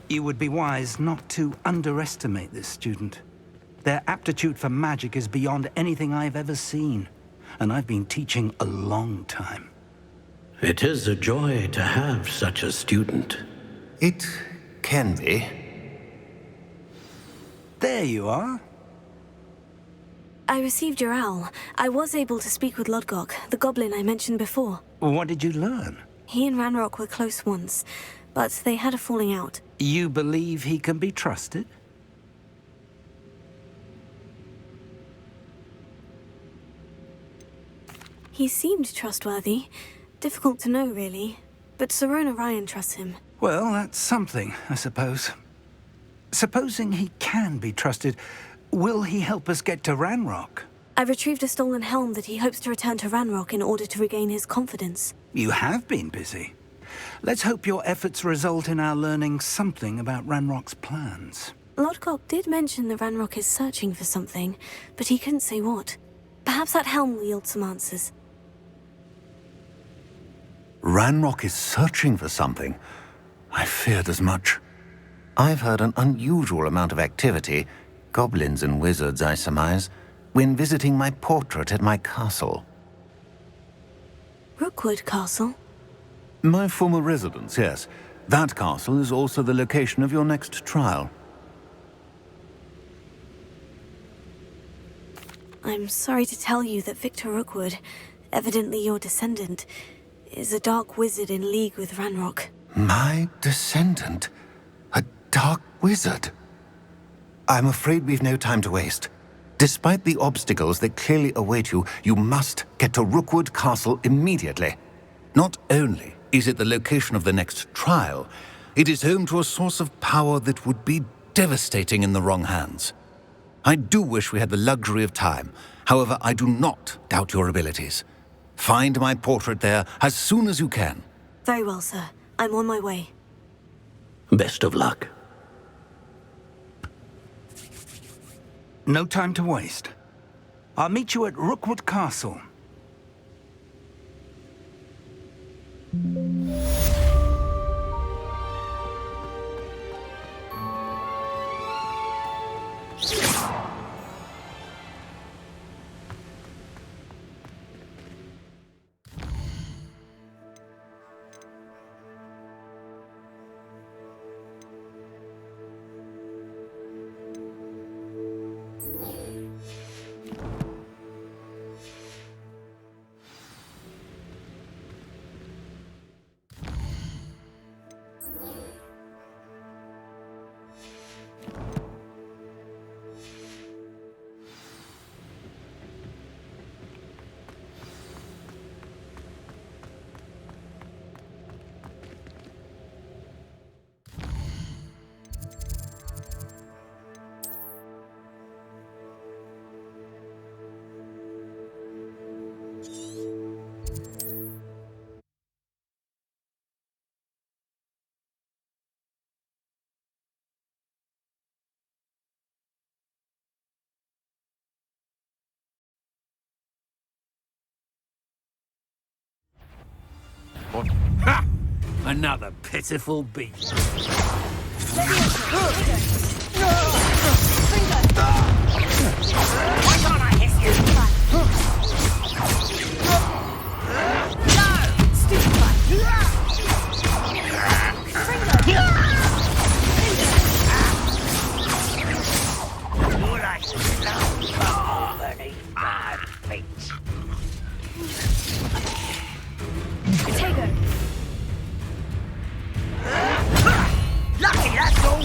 You would be wise not to underestimate this student. Their aptitude for magic is beyond anything I've ever seen, and I've been teaching a long time. It is a joy to have such a student. It can be. There you are. I received your owl. I was able to speak with Lodgok, the goblin I mentioned before. What did you learn? He and Ranrock were close once, but they had a falling out. You believe he can be trusted? He seemed trustworthy. Difficult to know, really. But Sirona Ryan trusts him. Well, that's something, I suppose. Supposing he can be trusted, will he help us get to Ranrock? I retrieved a stolen helm that he hopes to return to Ranrock in order to regain his confidence. You have been busy. Let's hope your efforts result in our learning something about Ranrock's plans. Lodgok did mention that Ranrock is searching for something, but he couldn't say what. Perhaps that helm will yield some answers. Ranrock is searching for something. I feared as much. I've heard an unusual amount of activity, goblins and wizards, I surmise, when visiting my portrait at my castle. Rookwood Castle? My former residence, yes. That castle is also the location of your next trial. I'm sorry to tell you that Victor Rookwood, evidently your descendant, is a dark wizard in league with Ranrock. My descendant? A dark wizard? I'm afraid we've no time to waste. Despite the obstacles that clearly await you, you must get to Rookwood Castle immediately. Not only is it the location of the next trial, it is home to a source of power that would be devastating in the wrong hands. I do wish we had the luxury of time. However, I do not doubt your abilities. Find my portrait there as soon as you can. Very well, sir. I'm on my way. Best of luck. No time to waste. I'll meet you at Rookwood Castle. Ha! Another pitiful beast. Why can't I hit you? No! Stupid! All I love are beneath my feet. Potato! Lucky, that's all!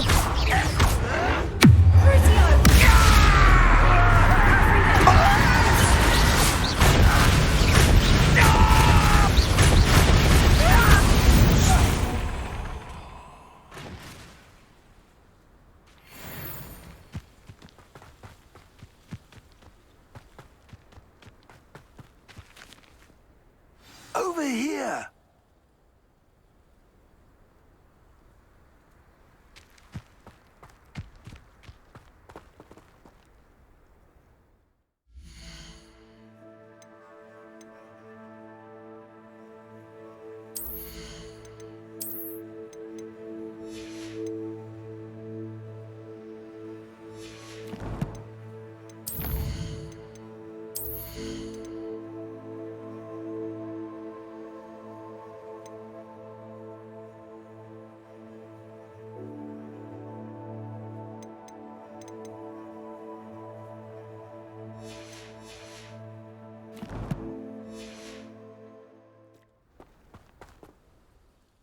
Over here!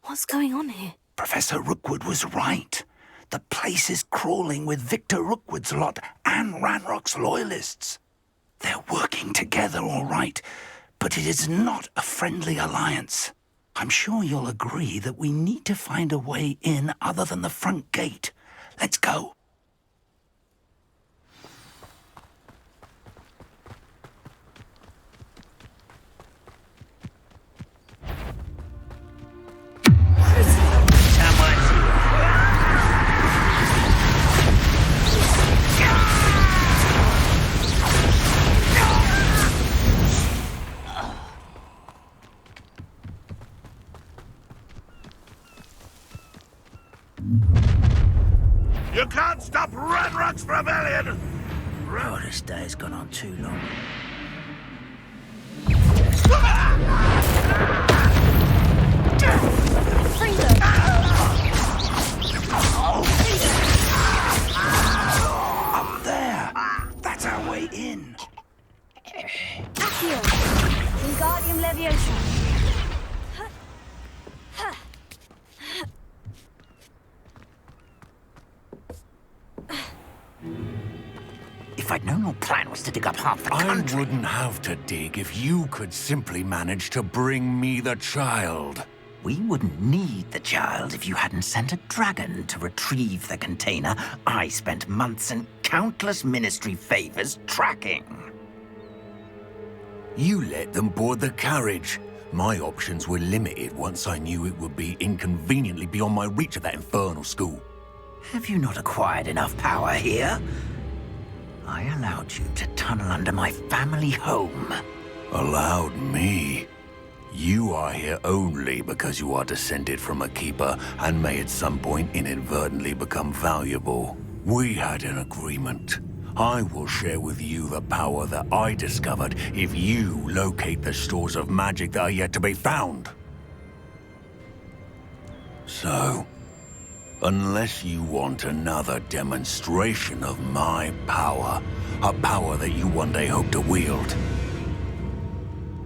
What's going on here? Professor Rookwood was right. The place is crawling with Victor Rookwood's lot and Ranrock's loyalists. They're working together, all right, but it is not a friendly alliance. I'm sure you'll agree that we need to find a way in other than the front gate. Let's go. You can't stop Ranrock's rebellion! Oh, this day's gone on too long. Up there. That's our way in. Accio! Wingardium Leviosa! If I'd known your plan was to dig up half the I country... wouldn't have to dig if you could simply manage to bring me the child. We wouldn't need the child if you hadn't sent a dragon to retrieve the container I spent months and countless ministry favors tracking. You let them board the carriage. My options were limited once I knew it would be inconveniently beyond my reach at that infernal school. Have you not acquired enough power here? I allowed you to tunnel under my family home. Allowed me? You are here only because you are descended from a keeper and may at some point inadvertently become valuable. We had an agreement. I will share with you the power that I discovered if you locate the stores of magic that are yet to be found. So, unless you want another demonstration of my power, a power that you one day hope to wield,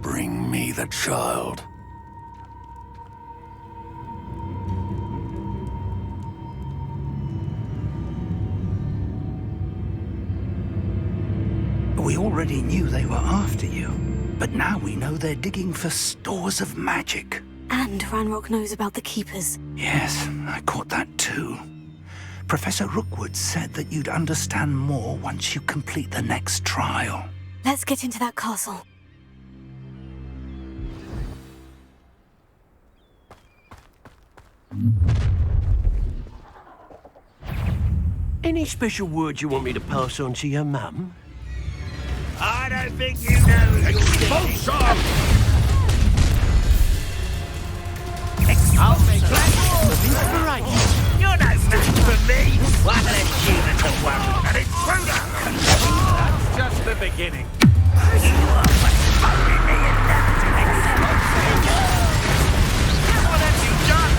bring me the child. We already knew they were after you, but now we know they're digging for stores of magic. And Ranrock knows about the Keepers. Yes, I caught that too. Professor Rookwood said that you'd understand more once you complete the next trial. Let's get into that castle. Any special words you want me to pass on to your mum? I don't think you know expulsion! I'll make that Of inspiration. You're no match for me! What an achievement of one! An intruder! That's just the beginning. You are postponing me in that. What have you done?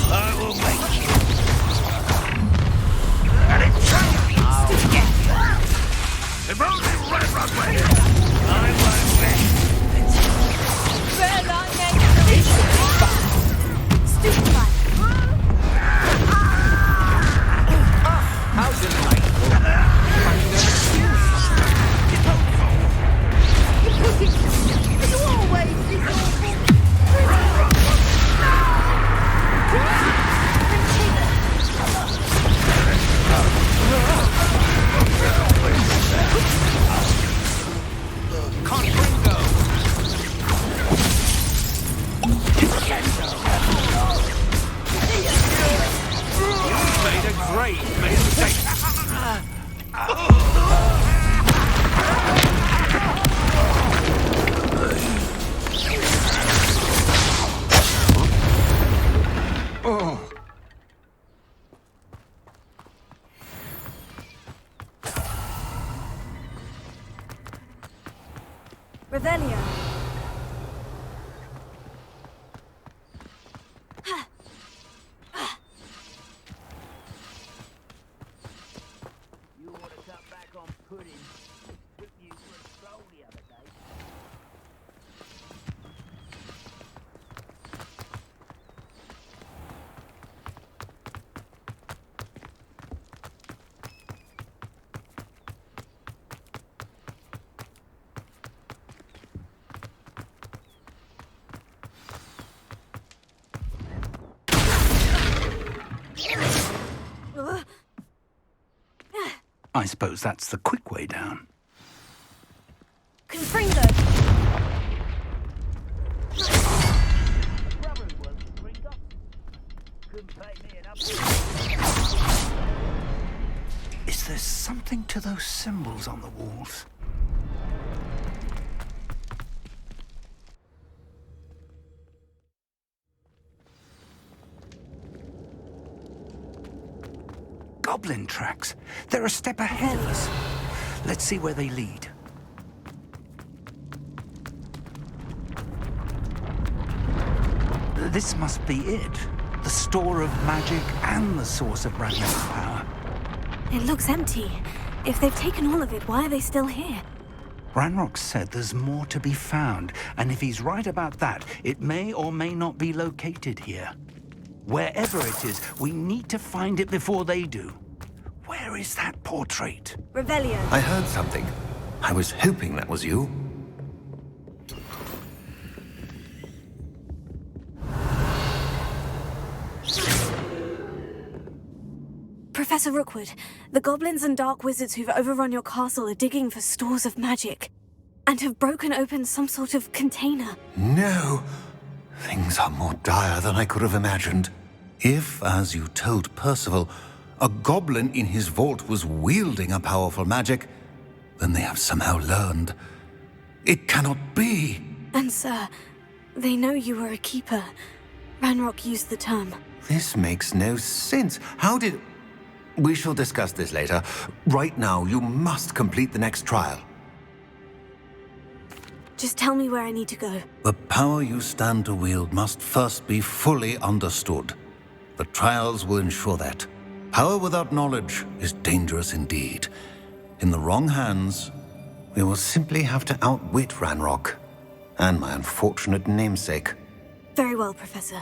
I will make you. And it's if only Ranrock were here, I won't rest. How delightful. Made a great mistake. Revelio. I suppose that's the quick way down. Confringo! Is there something to those symbols on the walls? Goblin tracks. They're a step ahead of us. Let's see where they lead. This must be it. The store of magic and the source of Ranrock's power. It looks empty. If they've taken all of it, why are they still here? Ranrock said there's more to be found, and if he's right about that, it may or may not be located here. Wherever it is, we need to find it before they do. Where is that portrait? Revelio. I heard something. I was hoping that was you. Professor Rookwood, the goblins and dark wizards who've overrun your castle are digging for stores of magic and have broken open some sort of container. No! Things are more dire than I could have imagined. If, as you told Percival, a goblin in his vault was wielding a powerful magic, then they have somehow learned. It cannot be! And sir, they know you were a keeper. Ranrock used the term. This makes no sense. How did... We shall discuss this later. Right now, you must complete the next trial. Just tell me where I need to go. The power you stand to wield must first be fully understood. The trials will ensure that. Power without knowledge is dangerous indeed. In the wrong hands, we will simply have to outwit Ranrock and my unfortunate namesake. Very well, Professor.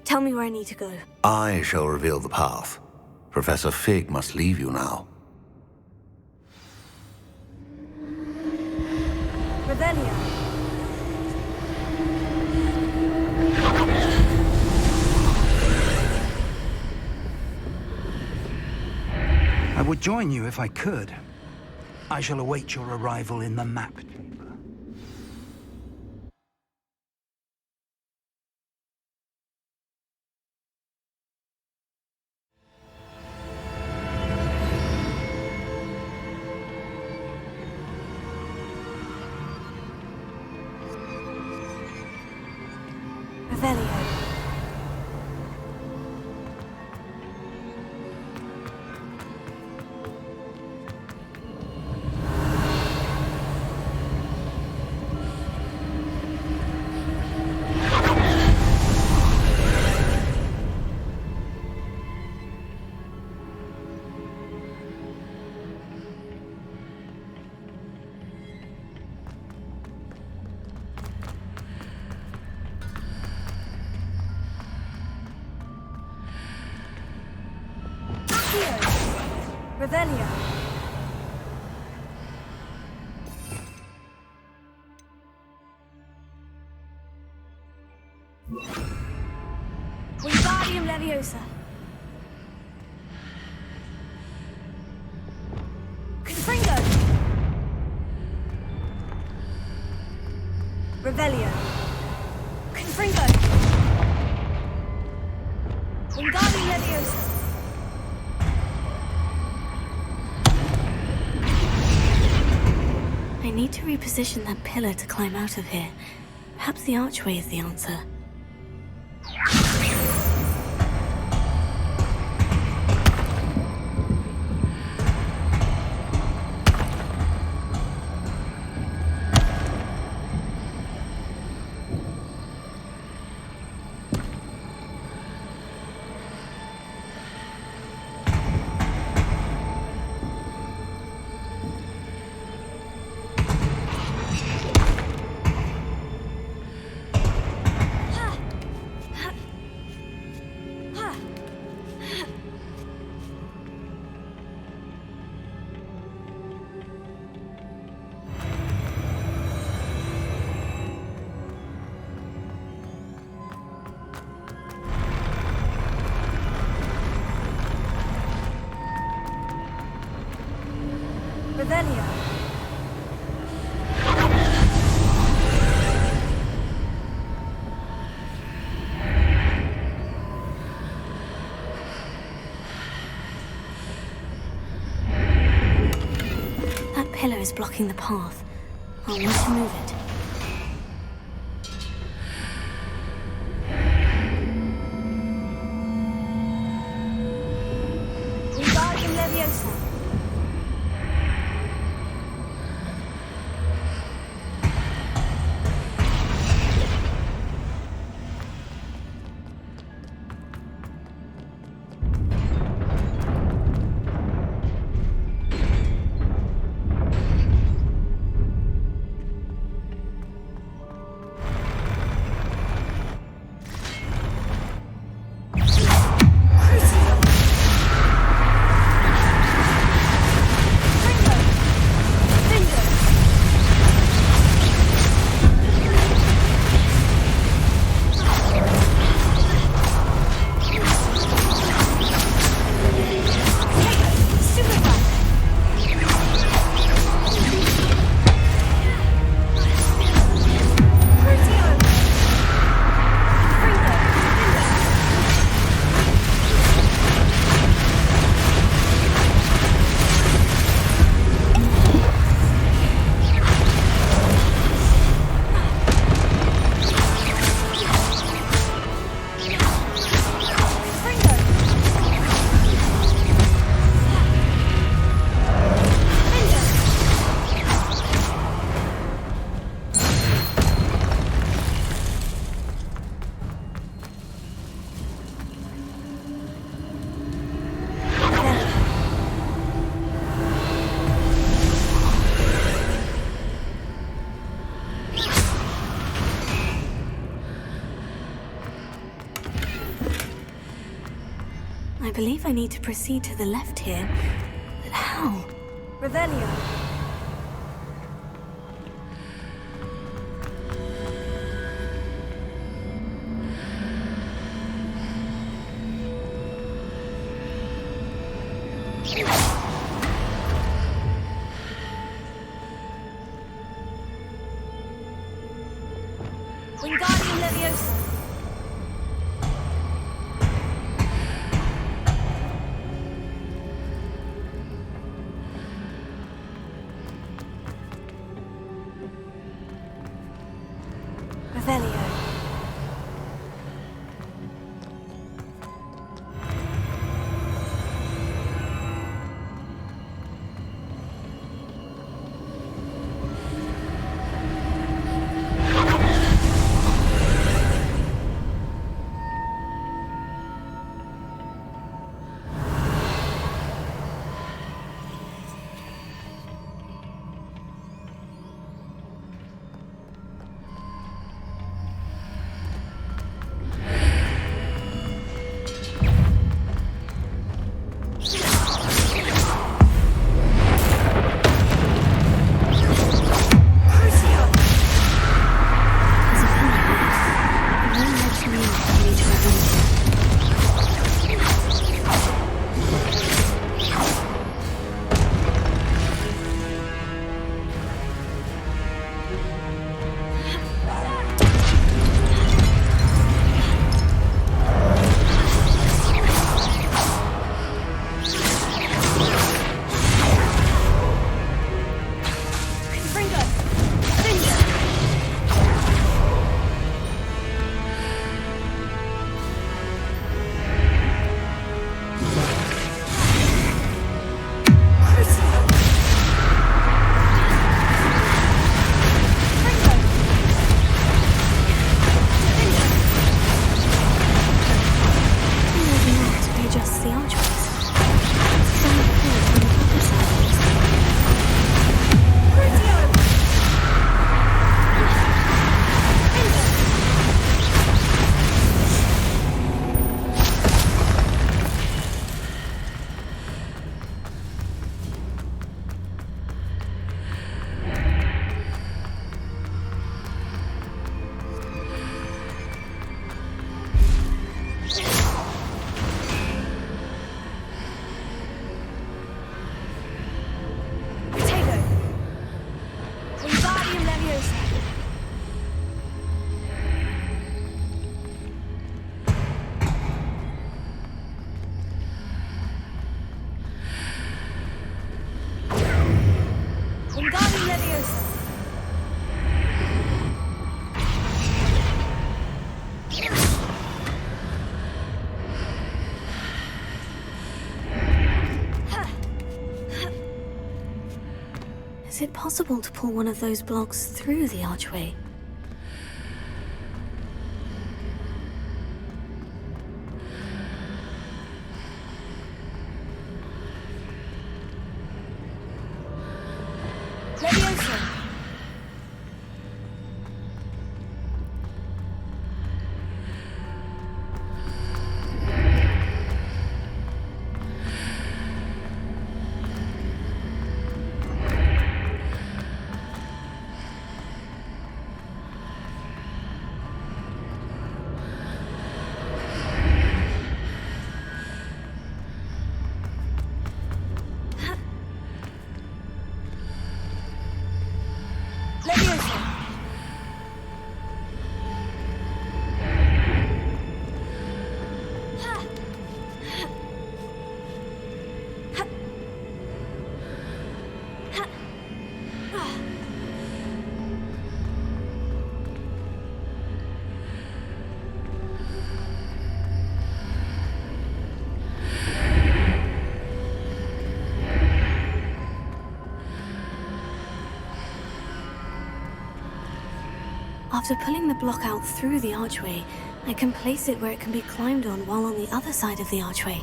Tell me where I need to go. I shall reveal the path. Professor Fig must leave you now. Revelio. I would join you if I could. I shall await your arrival in the map chamber. Revelio. Revelio. Wingardium Leviosa. Confringo. Revelio. Confringo. Wingardium Leviosa. I need to reposition that pillar to climb out of here. Perhaps the archway is the answer. Revelio. That pillar is blocking the path. I'll need to move it. Wingardium Leviosa. I believe I need to proceed to the left here. But how? Revelio. Wingardium Leviosa. Is it possible to pull one of those blocks through the archway? Leviosa! After pulling the block out through the archway, I can place it where it can be climbed on while on the other side of the archway.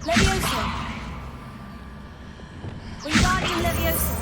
Leviosa! Wingardium Leviosa!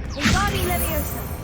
Wingardium Leviosa!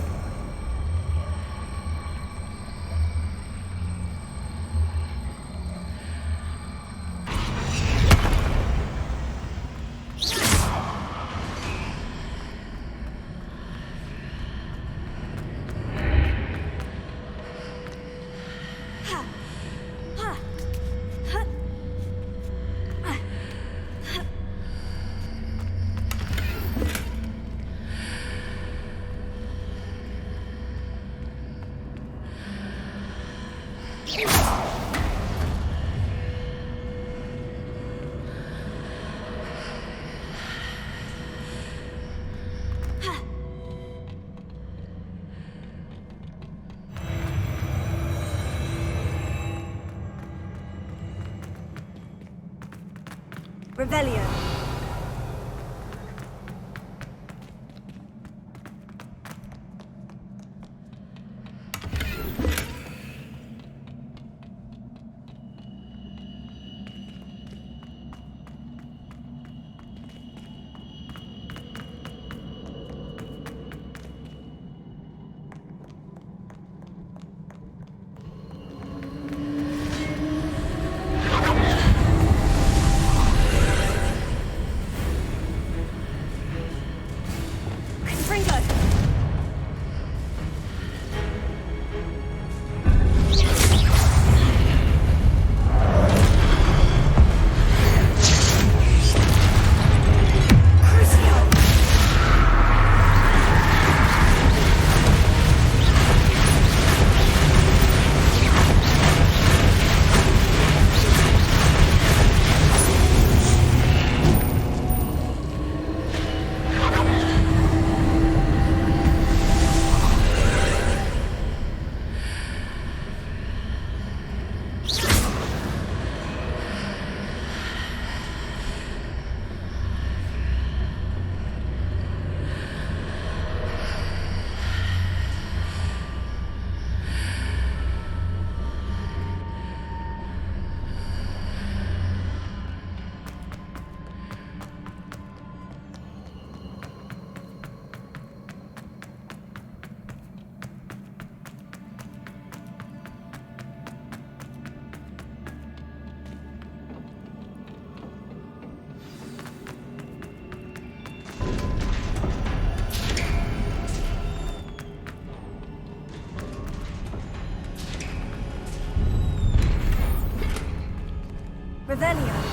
Revelio. Revelio.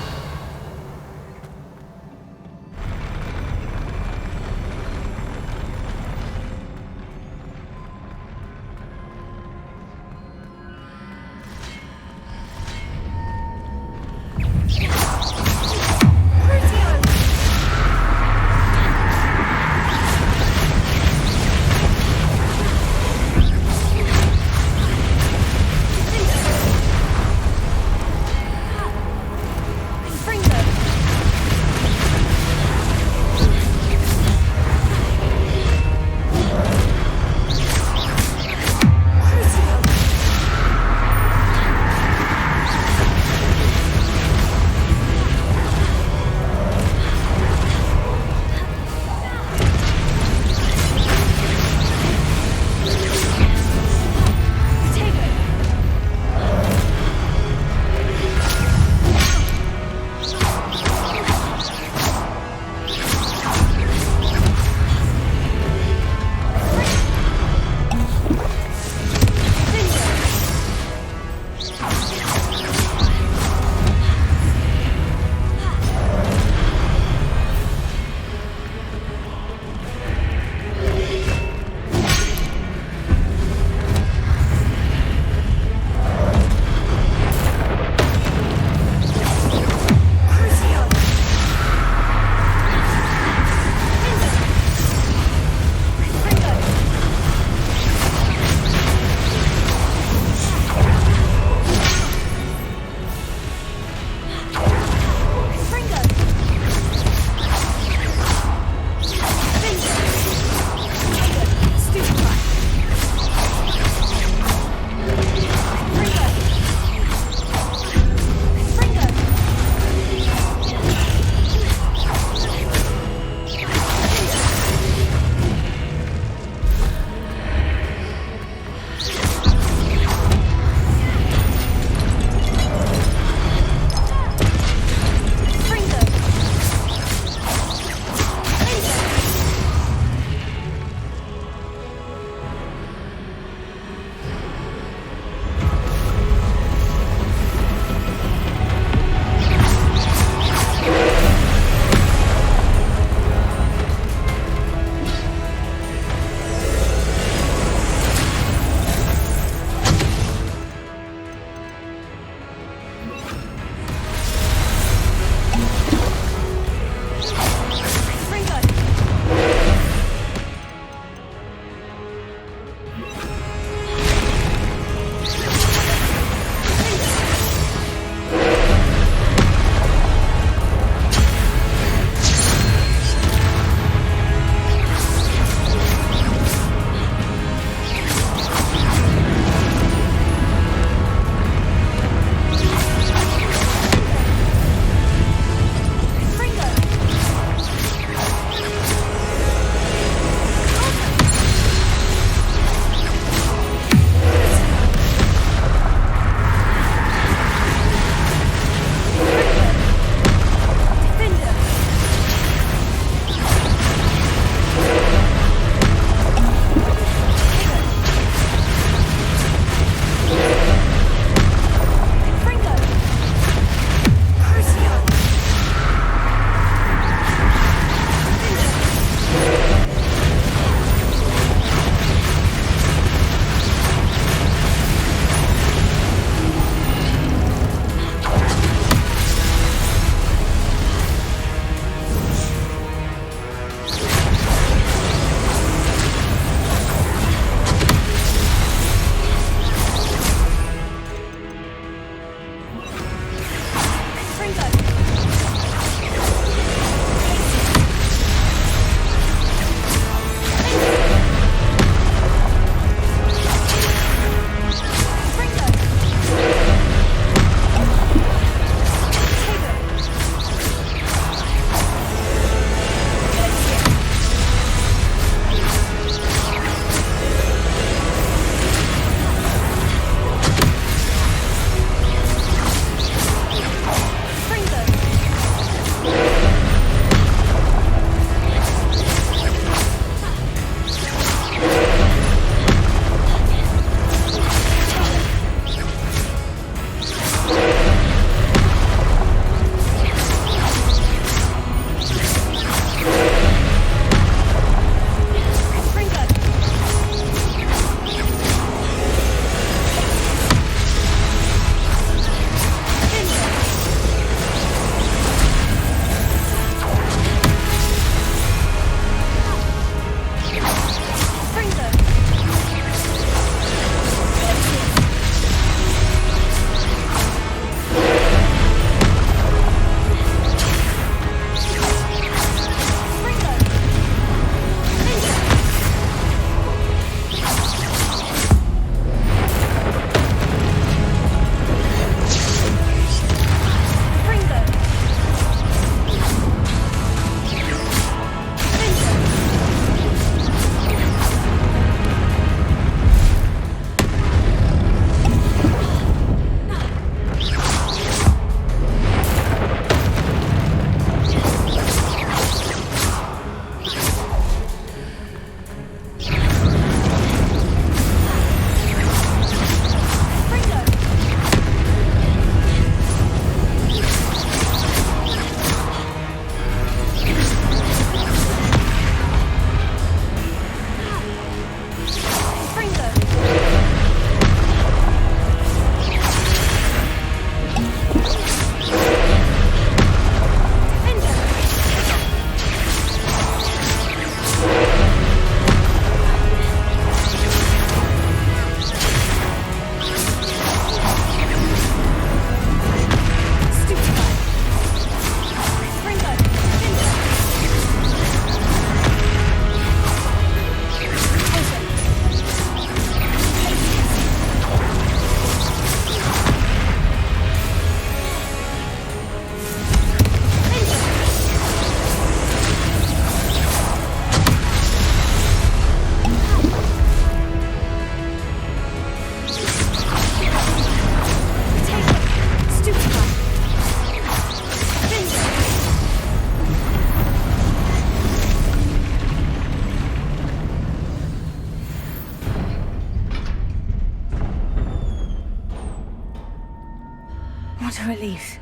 a relief.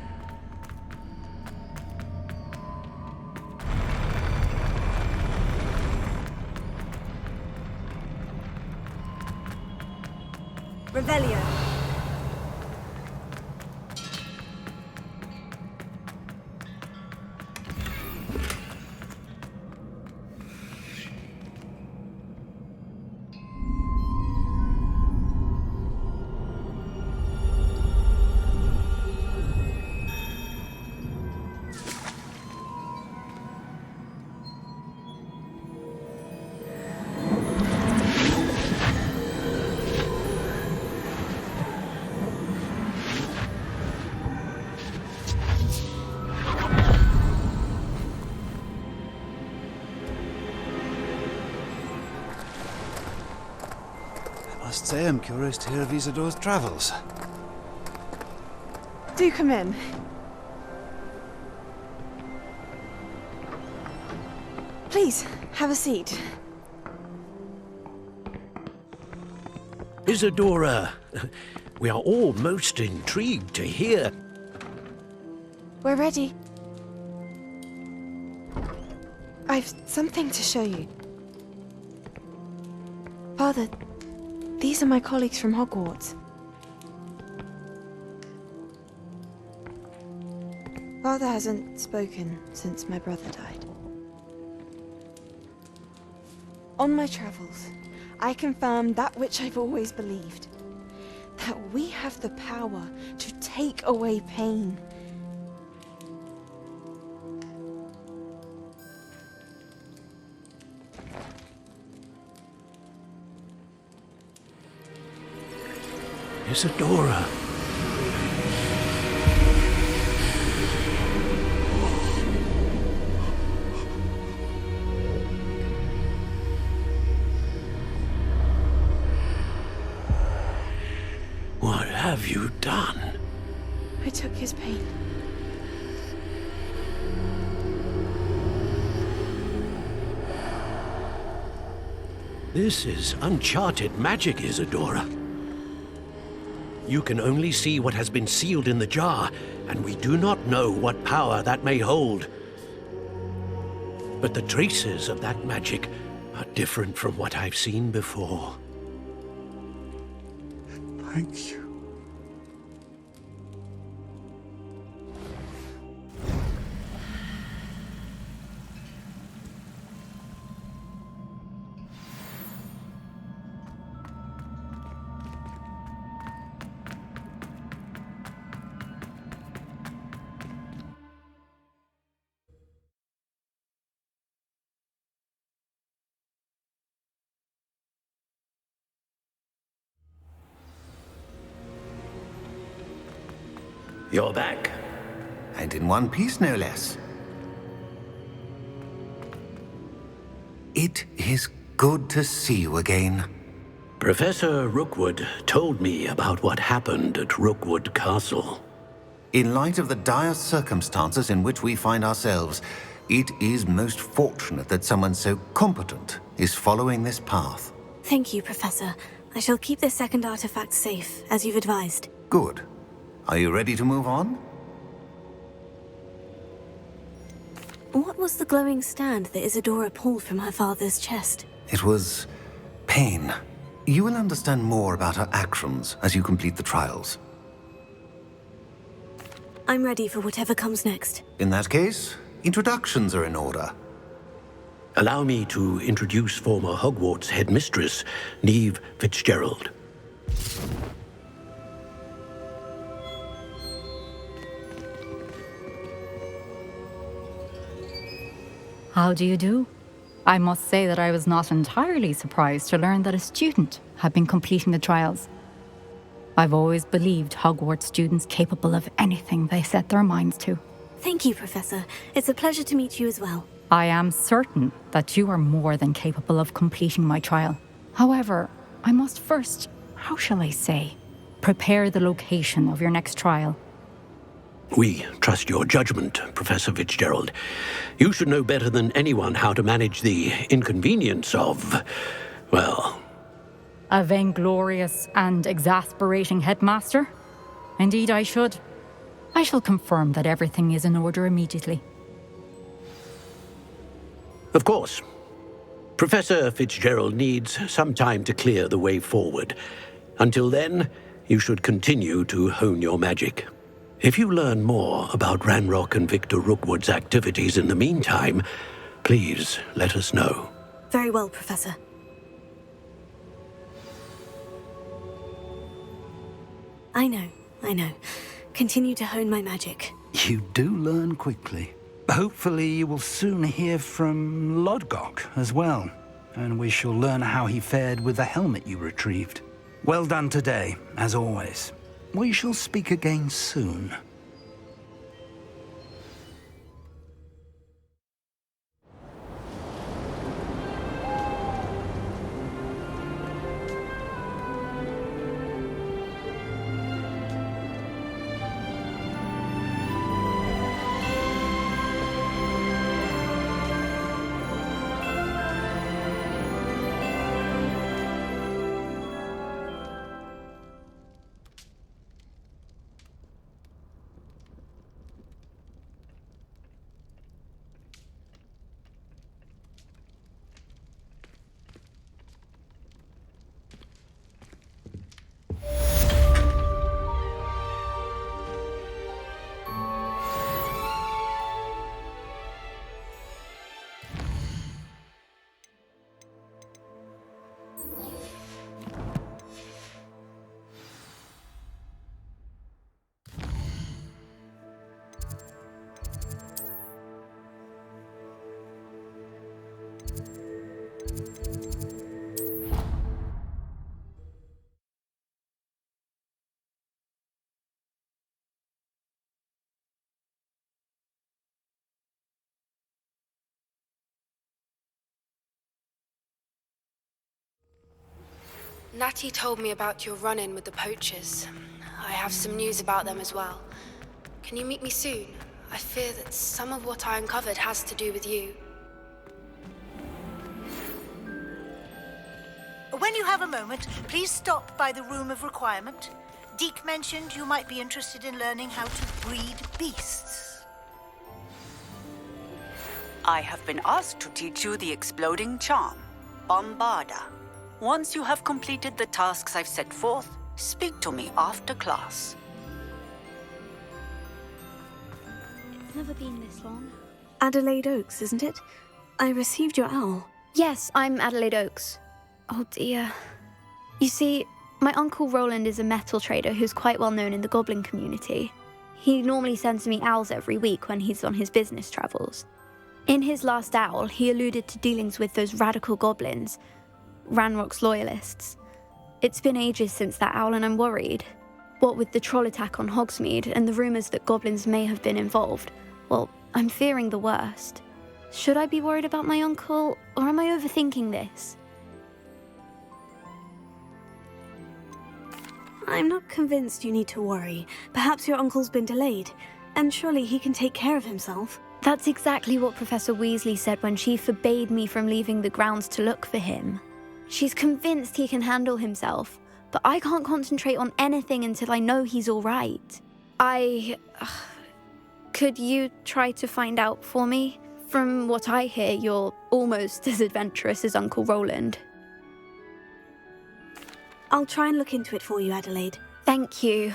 Revelio. I must say I'm curious to hear of Isadore's travels. Do come in. Please, have a seat. Isadora, we are all most intrigued to hear. We're ready. I've something to show you. Father, these are my colleagues from Hogwarts. Father hasn't spoken since my brother died. On my travels, I confirmed that which I've always believed. That we have the power to take away pain. Isadora. What have you done? I took his pain. This is uncharted magic, Isadora. You can only see what has been sealed in the jar, and we do not know what power that may hold. But the traces of that magic are different from what I've seen before. Thank you. You're back. And in one piece, no less. It is good to see you again. Professor Rookwood told me about what happened at Rookwood Castle. In light of the dire circumstances in which we find ourselves, it is most fortunate that someone so competent is following this path. Thank you, Professor. I shall keep this second artifact safe, as you've advised. Good. Are you ready to move on? What was the glowing stand that Isadora pulled from her father's chest? It was pain. You will understand more about her actions as you complete the trials. I'm ready for whatever comes next. In that case, introductions are in order. Allow me to introduce former Hogwarts headmistress, Neve Fitzgerald. How do you do? I must say that I was not entirely surprised to learn that a student had been completing the trials. I've always believed Hogwarts students capable of anything they set their minds to. Thank you, Professor. It's a pleasure to meet you as well. I am certain that you are more than capable of completing my trial. However, I must first, how shall I say, prepare the location of your next trial. We trust your judgment, Professor Fitzgerald. You should know better than anyone how to manage the inconvenience of, well... A vainglorious and exasperating headmaster? Indeed I should. I shall confirm that everything is in order immediately. Of course. Professor Fitzgerald needs some time to clear the way forward. Until then, you should continue to hone your magic. If you learn more about Ranrock and Victor Rookwood's activities in the meantime, please let us know. Very well, Professor. I know. Continue to hone my magic. You do learn quickly. Hopefully you will soon hear from Lodgok as well, and we shall learn how he fared with the helmet you retrieved. Well done today, as always. We shall speak again soon. Natty told me about your run-in with the poachers. I have some news about them as well. Can you meet me soon? I fear that some of what I uncovered has to do with you. When you have a moment, please stop by the Room of Requirement. Deke mentioned you might be interested in learning how to breed beasts. I have been asked to teach you the exploding charm, Bombarda. Once you have completed the tasks I've set forth, speak to me after class. It's never been this long. Adelaide Oaks, isn't it? I received your owl. Yes, I'm Adelaide Oaks. Oh dear. You see, my uncle Roland is a metal trader who's quite well known in the goblin community. He normally sends me owls every week when he's on his business travels. In his last owl, he alluded to dealings with those radical goblins, Ranrock's loyalists. It's been ages since that owl and I'm worried. What with the troll attack on Hogsmeade and the rumours that goblins may have been involved, well, I'm fearing the worst. Should I be worried about my uncle, or am I overthinking this? I'm not convinced you need to worry. Perhaps your uncle's been delayed, and surely he can take care of himself. That's exactly what Professor Weasley said when she forbade me from leaving the grounds to look for him. She's convinced he can handle himself, but I can't concentrate on anything until I know he's all right. Could you try to find out for me? From what I hear, you're almost as adventurous as Uncle Roland. I'll try and look into it for you, Adelaide. Thank you.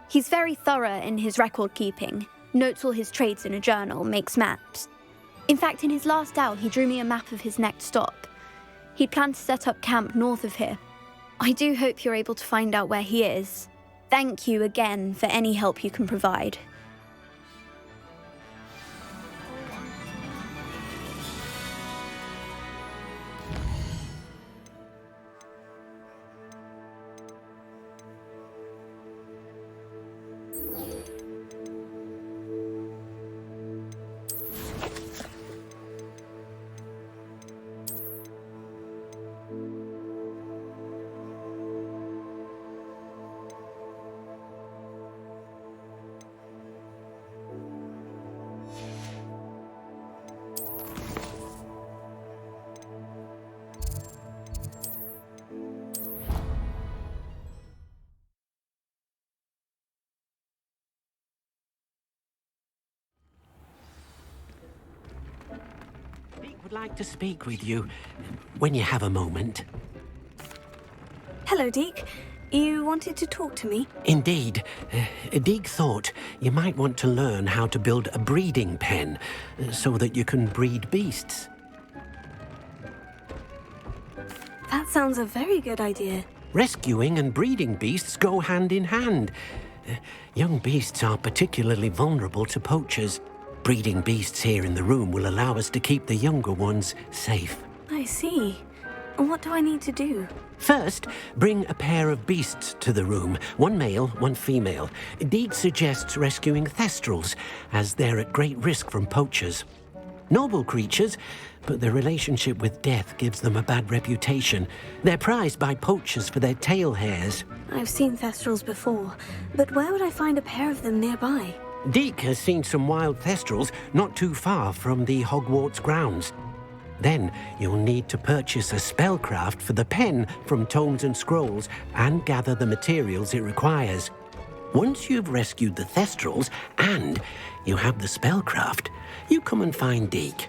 He's very thorough in his record keeping, notes all his trades in a journal, makes maps. In fact, in his last owl, he drew me a map of his next stop. He planned to set up camp north of here. I do hope you're able to find out where he is. Thank you again for any help you can provide. would like to speak with you when you have a moment. Hello, Deke. You wanted to talk to me? Indeed. Deek thought you might want to learn how to build a breeding pen so that you can breed beasts. That sounds a very good idea. Rescuing and breeding beasts go hand in hand. Young beasts are particularly vulnerable to poachers. Breeding beasts here in the room will allow us to keep the younger ones safe. I see. And what do I need to do? First, bring a pair of beasts to the room. One male, one female. Deed suggests rescuing thestrals, as they're at great risk from poachers. Noble creatures, but their relationship with death gives them a bad reputation. They're prized by poachers for their tail hairs. I've seen thestrals before, but where would I find a pair of them nearby? Deek has seen some wild thestrals not too far from the Hogwarts grounds. Then you'll need to purchase a spellcraft for the pen from tomes and scrolls and gather the materials it requires. Once you've rescued the thestrals and you have the spellcraft, you come and find Deek.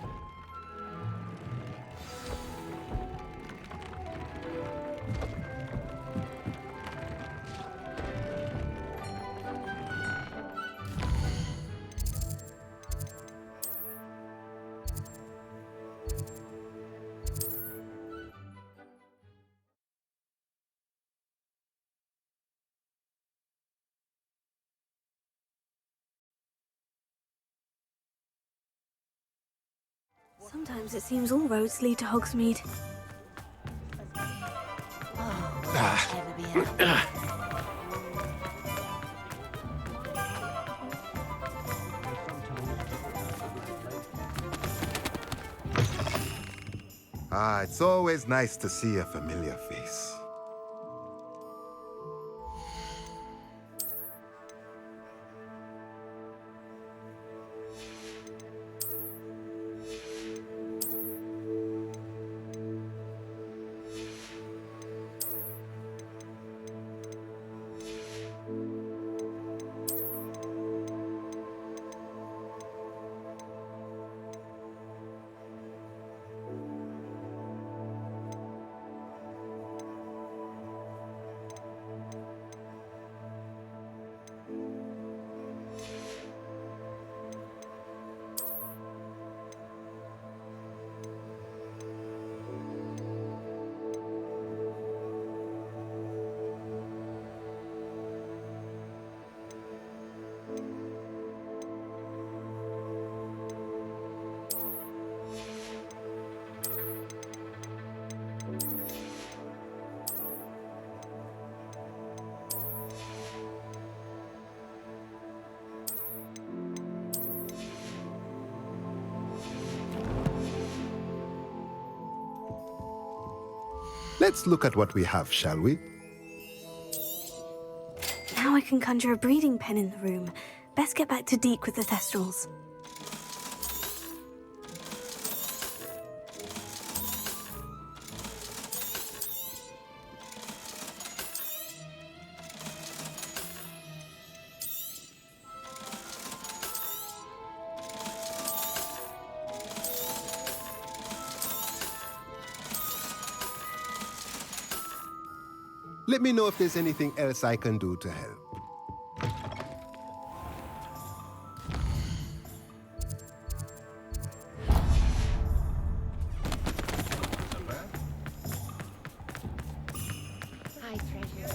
Sometimes it seems all roads lead to Hogsmeade. It's always nice to see a familiar face. Let's look at what we have, shall we? Now I can conjure a breeding pen in the room. Best get back to Deke with the thestrals. Let me know if there's anything else I can do to help. Hi, treasure.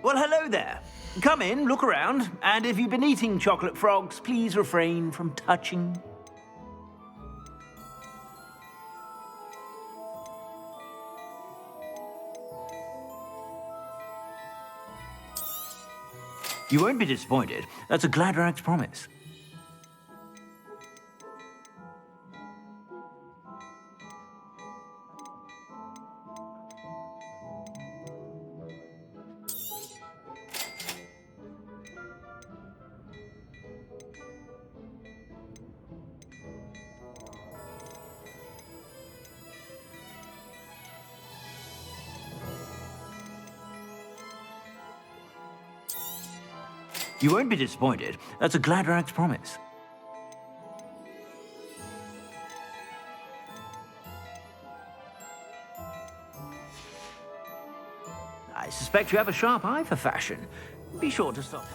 Well, hello there. Come in, look around, and if you've been eating chocolate frogs, please refrain from touching. You won't be disappointed. That's a Gladrag's promise. You won't be disappointed. That's a Gladrag's promise. I suspect you have a sharp eye for fashion. Be sure to stop.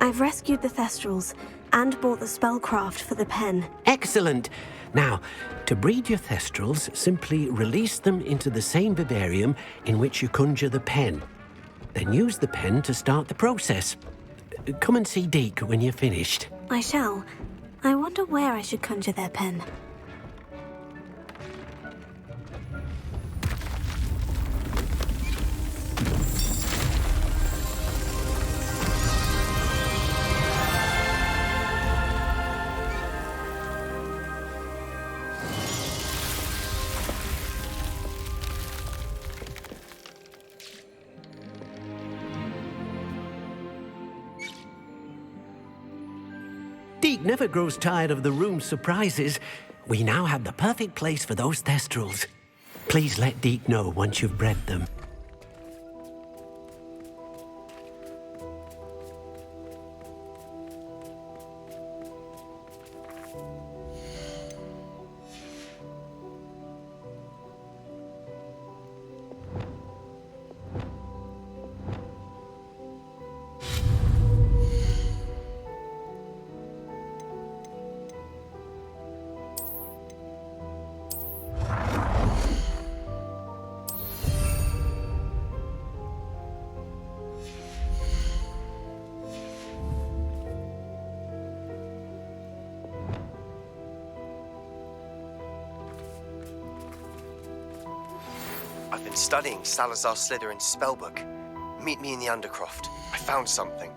I've rescued the Thestrals and bought the spellcraft for the pen. Excellent. Now, to breed your Thestrals, simply release them into the same vivarium in which you conjure the pen. Then use the pen to start the process. Come and see Deke when you're finished. I shall. I wonder where I should conjure their pen. Deke never grows tired of the room's surprises. We now have the perfect place for those Thestrals. Please let Deke know once you've bred them. I've been studying Salazar Slytherin's spellbook. Meet me in the Undercroft. I found something.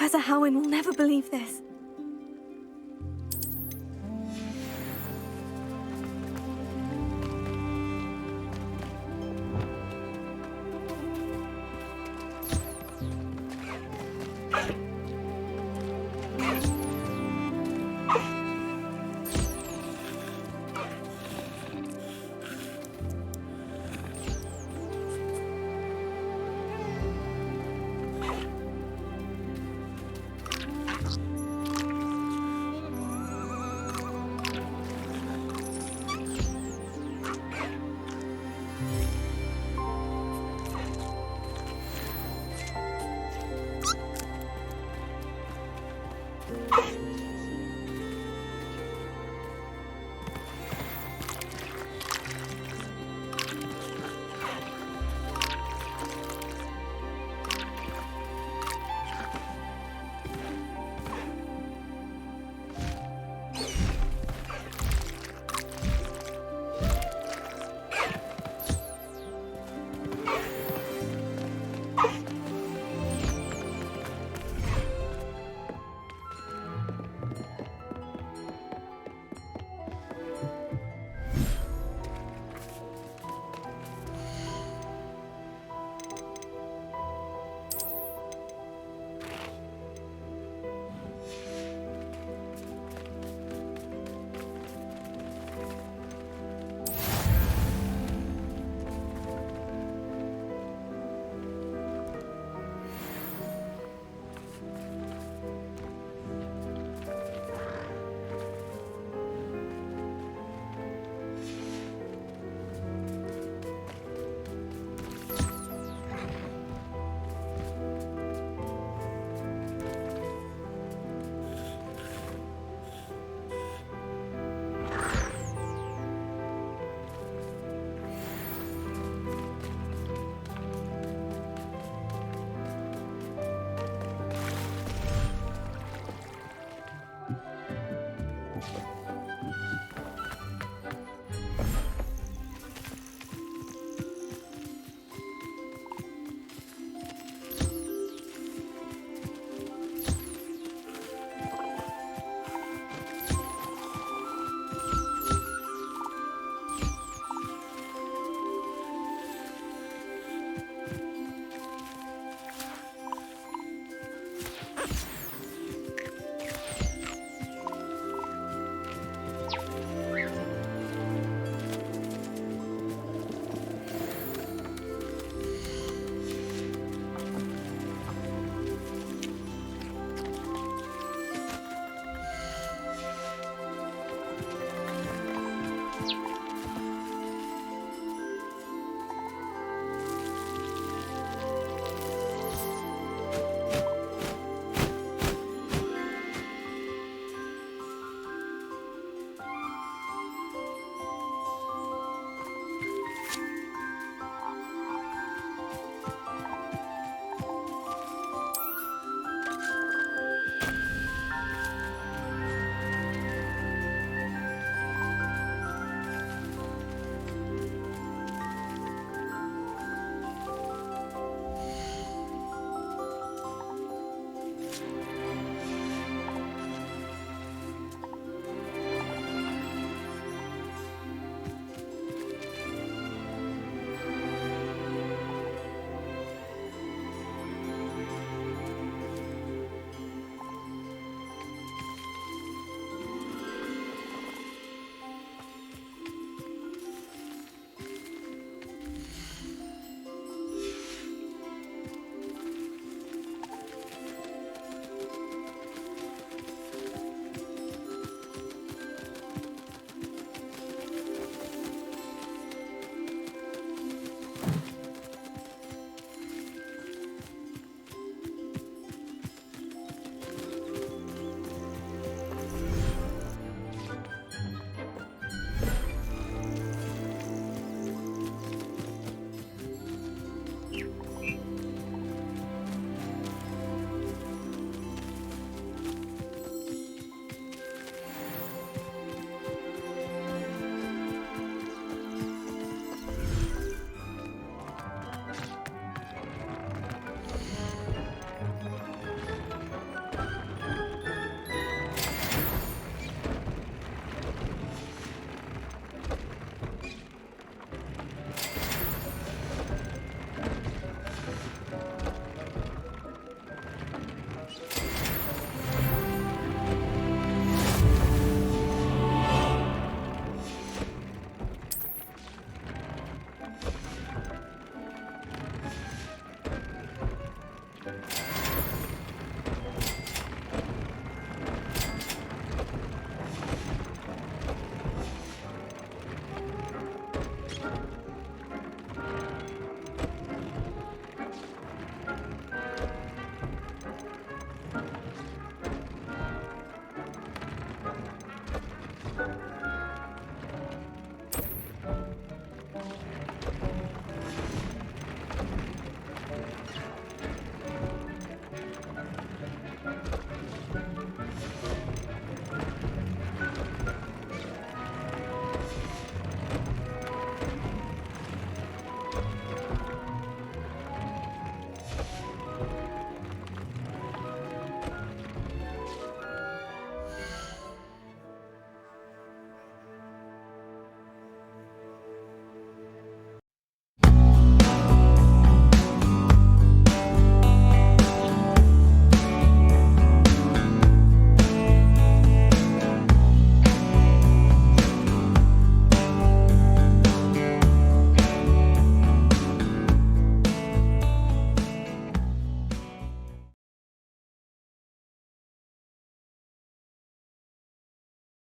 Professor Howin will never believe this.